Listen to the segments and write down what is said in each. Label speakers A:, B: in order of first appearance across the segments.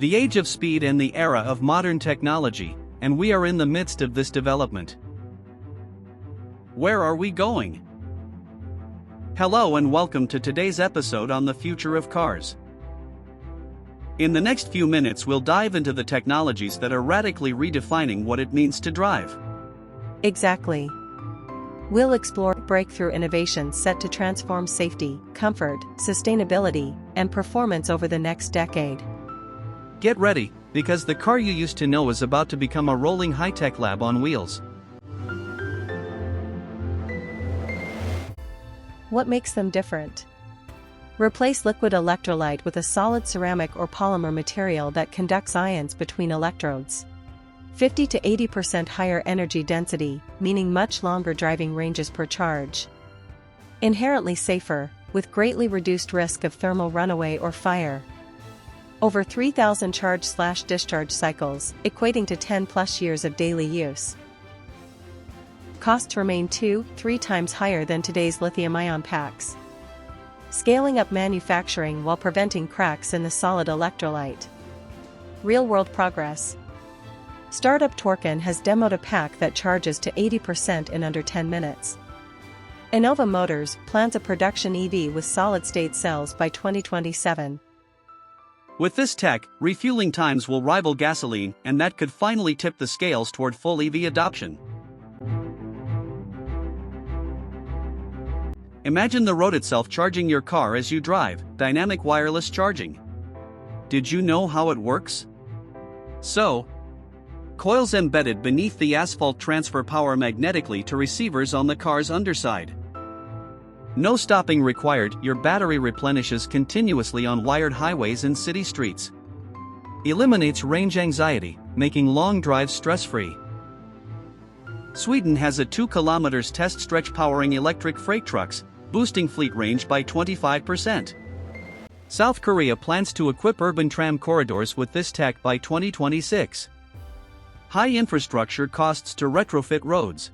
A: The age of speed and the era of modern technology, and we are in the midst of this development. Where are we going? Hello and welcome to today's episode on the future of cars. In the next few minutes we'll dive into the technologies that are radically redefining what it means to drive.
B: Exactly. We'll explore breakthrough innovations set to transform safety, comfort, sustainability, and performance over the next decade.
A: Get ready, because the car you used to know is about to become a rolling high-tech lab on wheels.
B: What makes them different? Replace liquid electrolyte with a solid ceramic or polymer material that conducts ions between electrodes. 50 to 80% higher energy density, meaning much longer driving ranges per charge. Inherently safer, with greatly reduced risk of thermal runaway or fire. Over 3,000 charge/discharge cycles, equating to 10+ years of daily use. Costs remain 2-3 times higher than today's lithium-ion packs. Scaling up manufacturing while preventing cracks in the solid electrolyte. Real-world progress. Startup Torken has demoed a pack that charges to 80% in under 10 minutes. Innova Motors plans a production EV with solid-state cells by 2027.
A: With this tech, refueling times will rival gasoline, and that could finally tip the scales toward full EV adoption. Imagine the road itself charging your car as you drive, dynamic wireless charging. Did you know how it works? So, coils embedded beneath the asphalt transfer power magnetically to receivers on the car's underside. No stopping required, your battery replenishes continuously on wired highways and city streets. Eliminates range anxiety, making long drives stress-free. Sweden has a 2 km test stretch powering electric freight trucks, boosting fleet range by 25%. South Korea plans to equip urban tram corridors with this tech by 2026. High infrastructure costs to retrofit roads.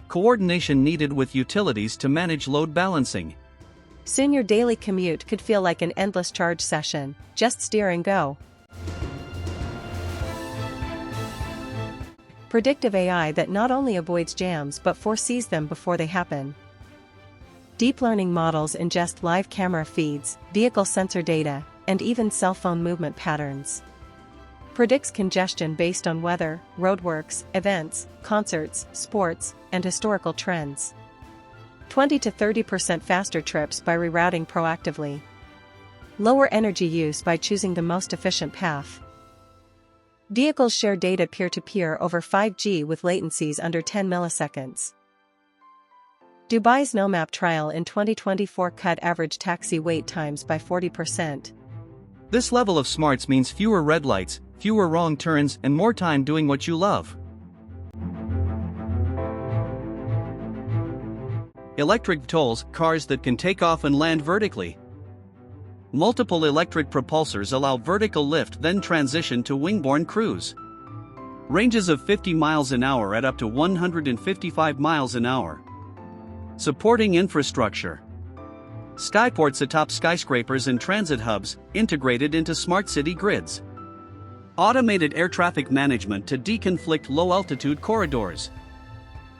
A: Coordination needed with utilities to manage load balancing.
B: Soon your daily commute could feel like an endless charge session, just steer and go. Predictive AI that not only avoids jams but foresees them before they happen. Deep learning models ingest live camera feeds, vehicle sensor data, and even cell phone movement patterns. Predicts congestion based on weather, roadworks, events, concerts, sports, and historical trends. 20 to 30% faster trips by rerouting proactively. Lower energy use by choosing the most efficient path. Vehicles share data peer-to-peer over 5G with latencies under 10 milliseconds. Dubai's no-map trial in 2024 cut average taxi wait times by 40%.
A: This level of smarts means fewer red lights, fewer wrong turns, and more time doing what you love. Electric vtols, cars that can take off and land vertically. Multiple electric propulsors allow vertical lift then transition to wing-borne cruise. Ranges of 50 miles an hour at up to 155 miles an hour. Supporting infrastructure. Skyports atop skyscrapers and transit hubs, integrated into smart city grids. Automated air traffic management to deconflict low-altitude corridors.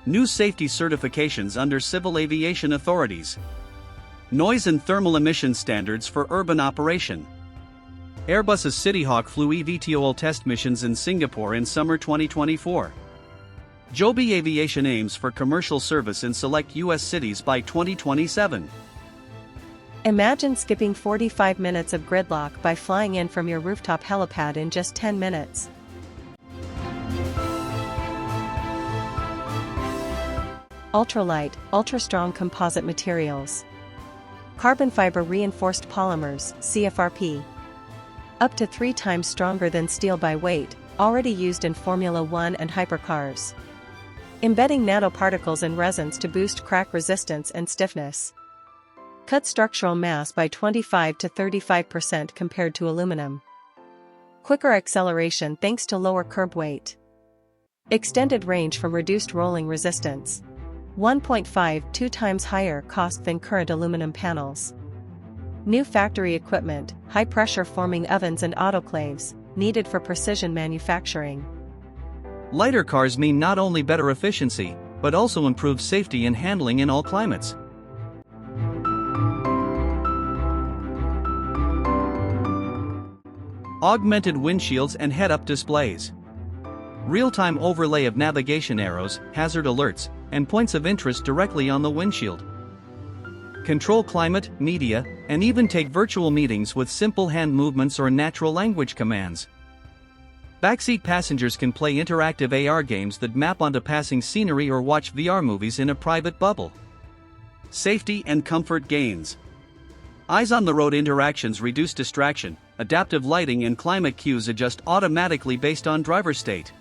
A: New safety certifications under civil aviation authorities. Noise and thermal emission standards for urban operation. Airbus's Cityhawk flew vtol test missions in Singapore in summer 2024. Joby Aviation aims for commercial service in select U.S. cities by 2027.
B: Imagine skipping 45 minutes of gridlock by flying in from your rooftop helipad in just 10 minutes. Ultralight, ultra-strong composite materials. Carbon fiber reinforced polymers, CFRP. Up to 3 times stronger than steel by weight, already used in Formula One and hypercars. Embedding nanoparticles in resins to boost crack resistance and stiffness. Cut structural mass by 25 to 35% compared to aluminum. Quicker acceleration thanks to lower curb weight. Extended range from reduced rolling resistance. 1.52 times higher cost than current aluminum panels. New factory equipment, high-pressure forming ovens and autoclaves, needed for precision manufacturing.
A: Lighter cars mean not only better efficiency, but also improved safety and handling in all climates. Augmented windshields and head-up displays. Real-time overlay of navigation arrows, hazard alerts, and points of interest directly on the windshield. Control climate, media, and even take virtual meetings with simple hand movements or natural language commands. Backseat passengers can play interactive AR games that map onto passing scenery or watch VR movies in a private bubble. Safety and comfort gains. Eyes-on-the-road interactions reduce distraction, adaptive lighting and climate cues adjust automatically based on driver state.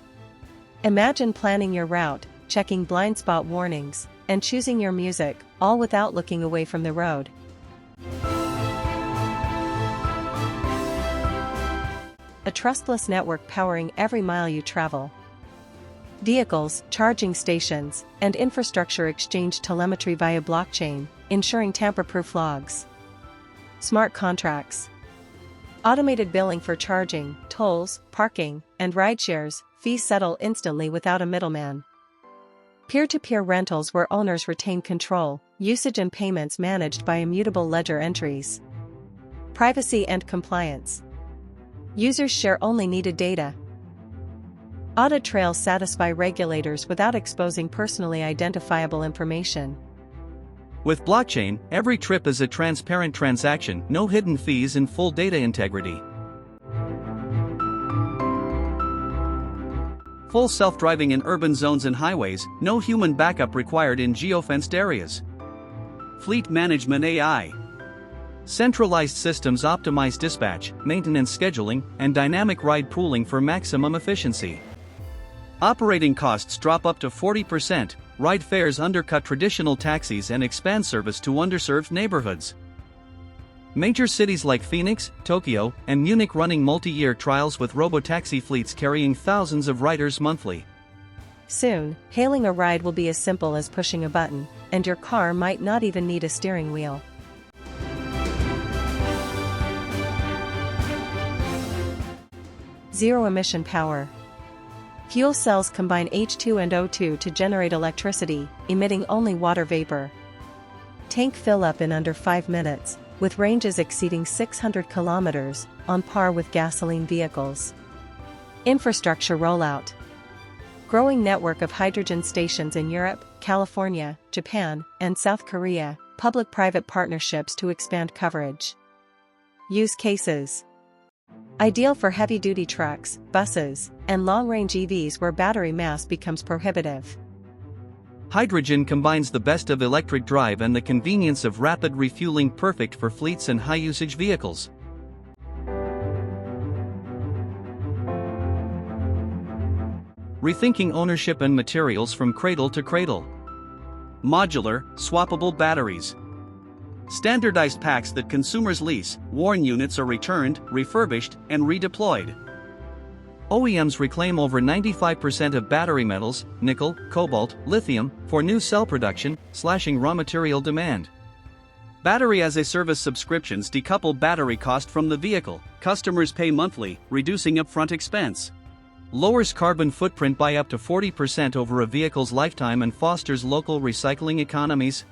B: Imagine planning your route, checking blind spot warnings, and choosing your music, all without looking away from the road. A trustless network powering every mile you travel. Vehicles, charging stations, and infrastructure exchange telemetry via blockchain, ensuring tamper-proof logs. Smart contracts. Automated billing for charging, tolls, parking, and rideshares, fees settle instantly without a middleman. Peer-to-peer rentals where owners retain control, usage and payments managed by immutable ledger entries. Privacy and compliance. Users share only needed data. Audit trails satisfy regulators without exposing personally identifiable information.
A: With blockchain, every trip is a transparent transaction, no hidden fees and full data integrity. Full self-driving in urban zones and highways, no human backup required in geofenced areas. Fleet management AI. Centralized systems optimize dispatch, maintenance scheduling, and dynamic ride pooling for maximum efficiency. Operating costs drop up to 40%, ride fares undercut traditional taxis and expand service to underserved neighborhoods. Major cities like Phoenix, Tokyo, and Munich running multi-year trials with robotaxi fleets carrying thousands of riders monthly.
B: Soon, hailing a ride will be as simple as pushing a button, and your car might not even need a steering wheel. Zero-emission power. Fuel cells combine H2 and O2 to generate electricity, emitting only water vapor. Tank fill up in under 5 minutes, with ranges exceeding 600 kilometers, on par with gasoline vehicles. Infrastructure rollout. Growing network of hydrogen stations in Europe, California, Japan, and South Korea, public-private partnerships to expand coverage. Use cases. Ideal for heavy-duty trucks, buses, and long-range EVs where battery mass becomes prohibitive.
A: Hydrogen combines the best of electric drive and the convenience of rapid refueling, perfect for fleets and high-usage vehicles. Rethinking ownership and materials from cradle to cradle. Modular, swappable batteries. Standardized packs that consumers lease, worn units are returned, refurbished, and redeployed. OEMs reclaim over 95% of battery metals, nickel, cobalt, lithium, for new cell production, slashing raw material demand. Battery-as-a-service subscriptions decouple battery cost from the vehicle. Customers pay monthly, reducing upfront expense. Lowers carbon footprint by up to 40% over a vehicle's lifetime and fosters local recycling economies.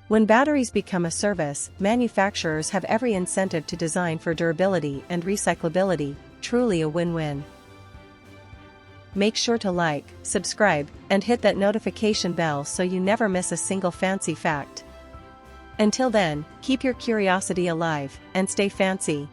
B: When batteries become a service, manufacturers have every incentive to design for durability and recyclability, truly a win-win. Make sure to like, subscribe, and hit that notification bell so you never miss a single fancy fact. Until then, keep your curiosity alive, and stay fancy.